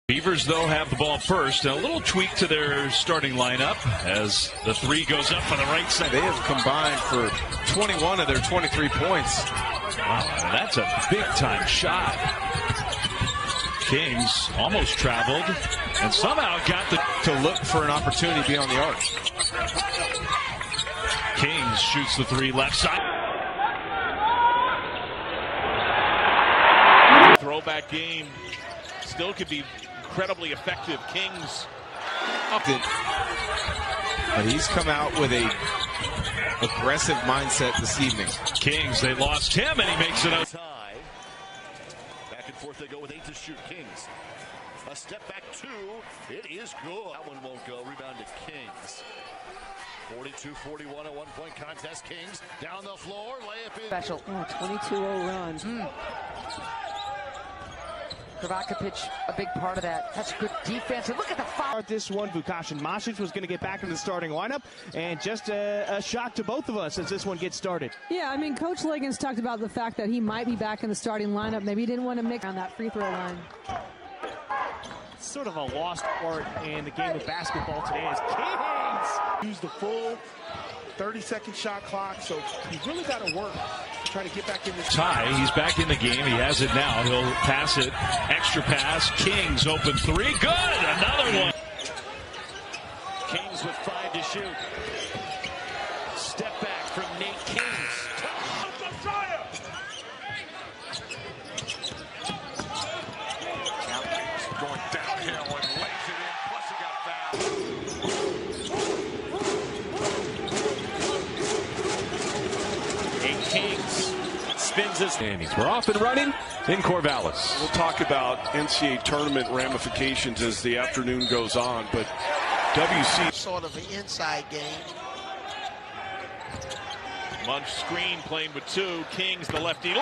Beavers, though, have the ball first. A little tweak to their starting lineup as the three goes up on the right side. They have combined for 21 of their 23 points. Wow, that's a big-time shot. Kingz almost traveled and somehow got to look for an opportunity beyond the arc. Kingz shoots the three left side. Throwback game still could be incredibly effective. Kingz up it, but he's come out with a aggressive mindset this evening. Kingz, they lost him, and he makes it out. Back and forth they go with 8 to shoot. Kingz, a step back 2. It is good. That one won't go. Rebound to Kingz. 42-41, a one-point contest. Kingz down the floor. Layup in. Special. 22-0 run. Kravakovic, a big part of that. That's good defense. And look at the foul. This one, Vukašin Masic was going to get back in the starting lineup, and just a shock to both of us as this one gets started. Yeah, I mean, Coach Liggins talked about the fact that he might be back in the starting lineup. Maybe he didn't want to mix on that free throw line. Sort of a lost part in the game of basketball today as Kingz use the full 30-second shot clock, so he's really got to work to try to get back in this. Ty, he's back in the game. He has it now. He'll pass it. Extra pass. Kingz open three. Good. Another one. Kingz with 5 to shoot. Step back from Nate Kingz. Going downhill and lays it in, plus he got fouled. And Kingz spins his Danny's. We're off and running in Corvallis. We'll talk about NCAA tournament ramifications as the afternoon goes on, but WC sort of an inside game. Munch screen playing with 2. Kingz, the lefty.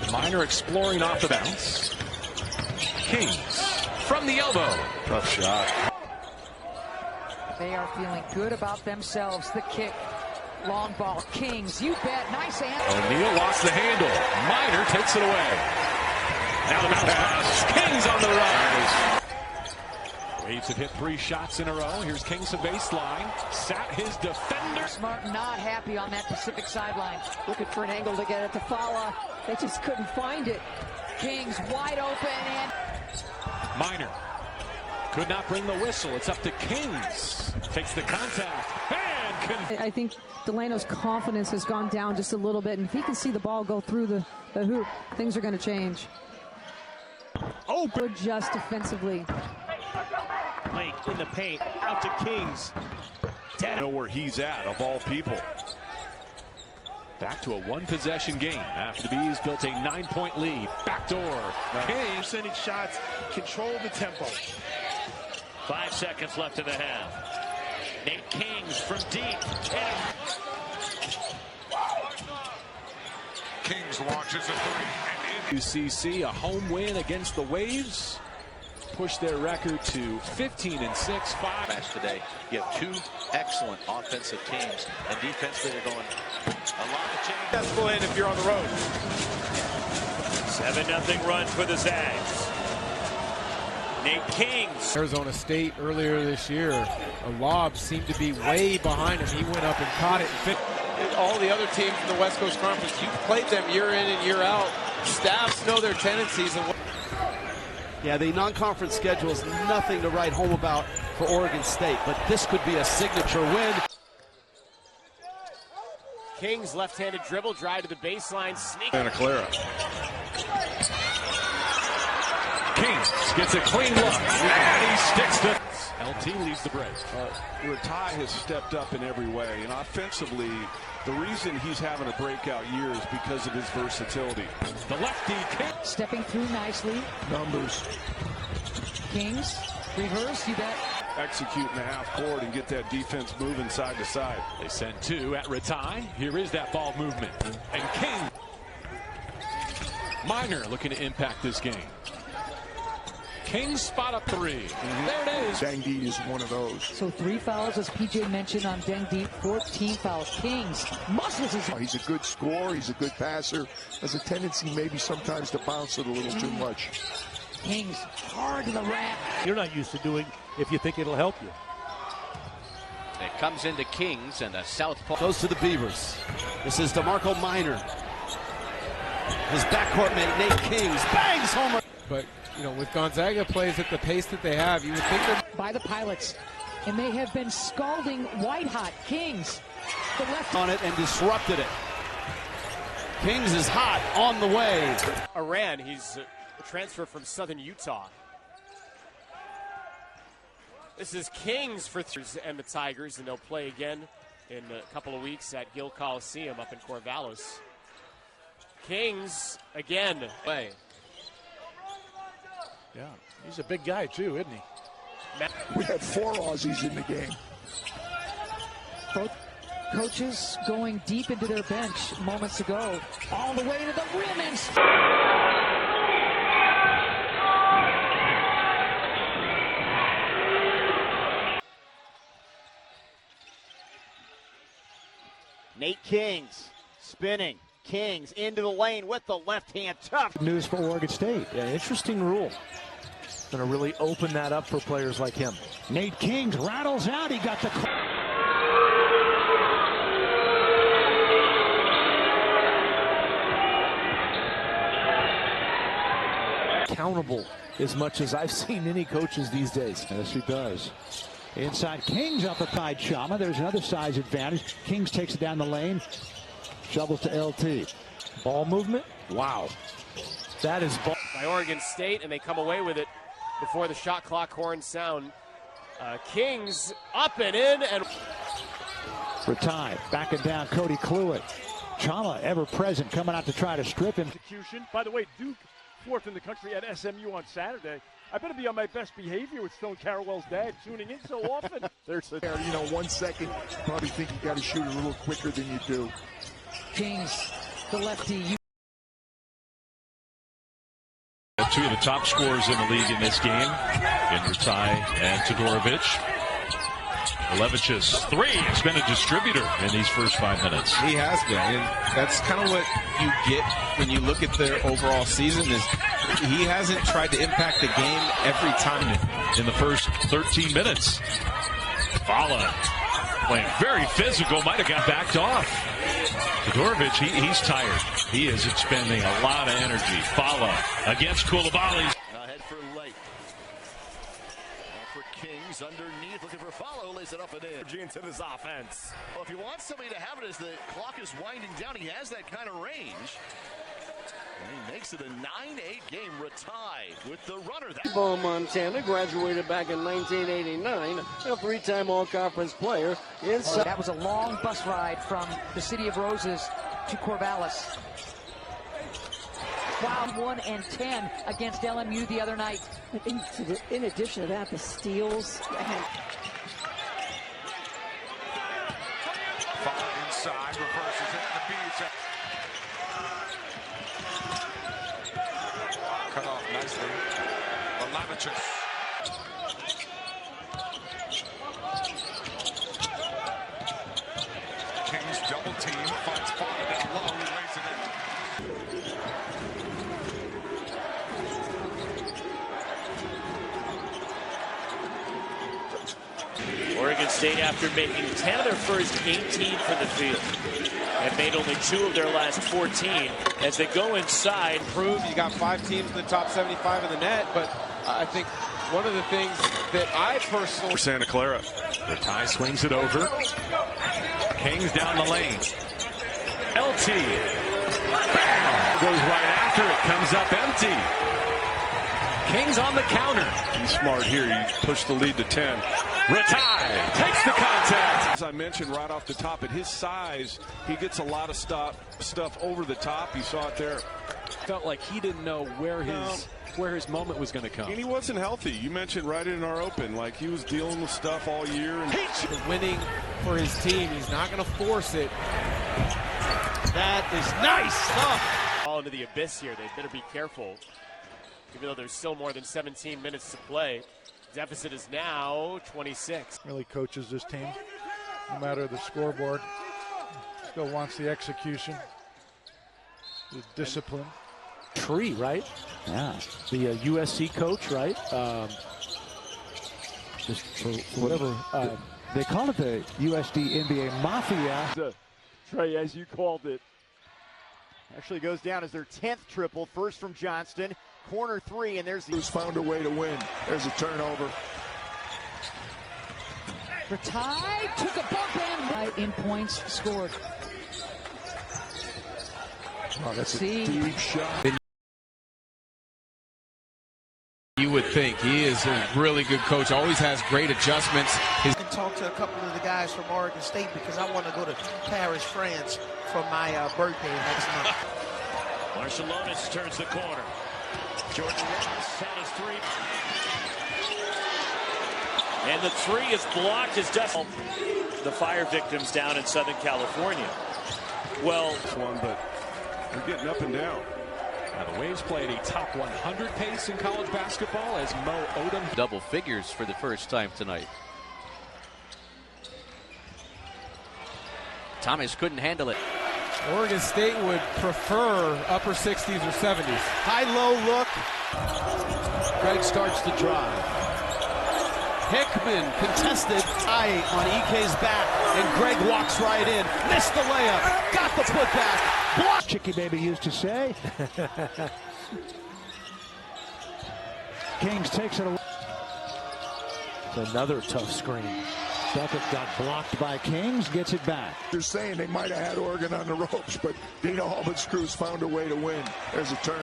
Minor exploring off the bounce. Kingz from the elbow. tough shot. They are feeling good about themselves. The kick. Long ball. Kingz, you bet. Nice answer. O'Neal lost the handle. Minor takes it away. Now the bounce pass. Kingz on the rise. Waves have hit 3 shots in a row. Here's Kingz to baseline. Sat his defender. Smart not happy on that Pacific sideline. Looking for an angle to get it to Fala. They just couldn't find it. Kingz wide open and Minor could not bring the whistle. It's up to Kingz. Takes the contact. And I think Delano's confidence has gone down just a little bit, and if he can see the ball go through the hoop, things are going to change. Oh, good just defensively. Blake in the paint, out to Kingz. Know where he's at, of all people. back to a 1-possession game after the Bees built a 9-point lead. Backdoor. Kingz percentage shots, control the tempo. 5 seconds left in the half. Nate Kingz from deep. Kingz launches a 3. UCC, a home win against the Waves. Push their record to 15-6. Match today. You have 2 excellent offensive teams, and defensively they're going a lot of change. Successful in if you're on the road. 7-0 run for the Zags. Nate Kingz. Arizona State earlier this year, a lob seemed to be way behind him. He went up and caught it and fit. All the other teams in the West Coast Conference, you've played them year in and year out. Staffs know their tendencies. And yeah, the non-conference schedule is nothing to write home about for Oregon State, but this could be a signature win. Kingz left-handed dribble, drive to the baseline, sneak. Santa Clara. Kingz gets a clean look, and he sticks to. LT leads the break. Where Ty has stepped up in every way, and offensively, the reason he's having a breakout year is because of his versatility. The lefty Kingz stepping through nicely. Numbers. Kingz, reverse, you bet. Execute in the half court and get that defense moving side to side. They send 2 at Ratai. Here is that ball movement. And Kingz. Minor looking to impact this game. Kingz spot up 3. There it is. Dengdi is one of those. So 3 fouls, as PJ mentioned, on Dengdi. 14 fouls. Kingz muscles his. He's a good scorer. He's a good passer. Has a tendency maybe sometimes to bounce it a little too much. Kingz hard to the rack. You're not used to doing if you think it'll help you. It comes into Kingz and a southpaw. Goes to the Beavers. This is DeMarco Minor. His backcourt mate, Nate Kingz, bangs home. But, you know, with Gonzaga plays at the pace that they have, you would think that by the Pilots, and they have been scalding white hot. Kingz, the left on it and disrupted it. Kingz is hot on the way. Iran, he's a transfer from Southern Utah. This is Kingz for and the Tigers, and they'll play again in a couple of weeks at Gill Coliseum up in Corvallis. Kingz again. Play. Yeah, he's a big guy too, isn't he? We had 4 Aussies in the game. Both coaches going deep into their bench moments ago, all the way to the rim and Nate Kingz spinning. Kingz into the lane with the left hand. Tough news for Oregon State. Yeah, interesting rule. Going to really open that up for players like him. Nate Kingz rattles out. He got the accountable as much as I've seen any coaches these days. Yes, he does. Inside Kingz up by Chama. There's another size advantage. Kingz takes it down the lane. Shovels to LT. Ball movement. Wow. That is ball. By Oregon State, and they come away with it before the shot clock horns sound. Kingz up and in, and Ratai backing down Cody Cluett. Chama ever present, coming out to try to strip him. Execution. By the way, Duke 4th in the country at SMU on Saturday. I better be on my best behavior with Stone Carrawell's dad tuning in so often. There's a, 1 second, probably think you got to shoot a little quicker than you do. Kingz, the lefty. Two of the top scorers in the league in this game, in Ratai and Todorovic. Levich's three has been a distributor in these first 5 minutes. He has been, and that's kind of what you get when you look at their overall season. Is he hasn't tried to impact the game every time in the first 13 minutes. Fala playing very physical, might have got backed off. Todorovic, he's tired. He is expending a lot of energy. Fala against Koulibaly. Ahead for Lake. For Kingz underneath, looking for Fala, lays it up and in. Into this offense. Well, if you want somebody to have it as the clock is winding down, he has that kind of range. And he makes it a 9-8 game. Ratai with the runner. Montana, graduated back in 1989, a 3-time All-Conference player. That was a long bus ride from the City of Roses to Corvallis. Wow, 1 and 10 against LMU the other night. In addition to that, the steals. Inside, reverses it, the beats it. Cut off nicely. Levich's. Kingz double team, finds Fala down low, lays it in. Oregon State, after making 10 of their first 18 from the field, have made only 2 of their last 14 as they go inside. Prove you got 5 teams in the top 75 in the net, but I think one of the things that I personally... Santa Clara. The tie swings it over. Kingz down the lane. LT. Bam! Goes right after it. Comes up empty. Kingz on the counter. He's smart here. He pushed the lead to 10. Ratai takes the contact. As I mentioned right off the top, at his size, he gets a lot of stuff over the top. You saw it there. Felt like he didn't know where his moment was going to come. And he wasn't healthy. You mentioned right in our open, like he was dealing with stuff all year. And winning for his team, he's not going to force it. That is nice stuff. All into the abyss here. They better be careful. Even though there's still more than 17 minutes to play. Deficit is now 26. Really coaches this team, no matter the scoreboard. Still wants the execution, the discipline. Tree, right? Yeah. The USC coach, right? Just for whatever. They call it the USD NBA Mafia. Trey, as you called it. Actually goes down as their 10th triple. First from Johnston. Corner three, and there's the... Who's found a way to win. There's a turnover. Ratai took a bump and in points scored. Oh, that's a deep shot. You would think he is a really good coach. Always has great adjustments. I can talk to a couple of the guys from Oregon State because I want to go to Paris, France for my birthday next month. Marciulionis turns the corner. Jordan Ross on his three. And the three is blocked as Dustin. The fire victims down in Southern California. Well, but they're getting up and down. Now the Waves play at a top 100 pace in college basketball as Mo Odom. Double figures for the first time tonight. Thomas couldn't handle it. Oregon State would prefer upper 60s or 70s. High-low look. Greg starts to drive. Hickman contested eye on EK's back, and Greg walks right in. Missed the layup. Got the putback. Block. Chicky Baby used to say. Kingz takes it away. It's another tough screen. Beckett got blocked by Kingz, gets it back. They're saying they might have had Oregon on the ropes, but Dino Hall but Screws found a way to win. There's a turn.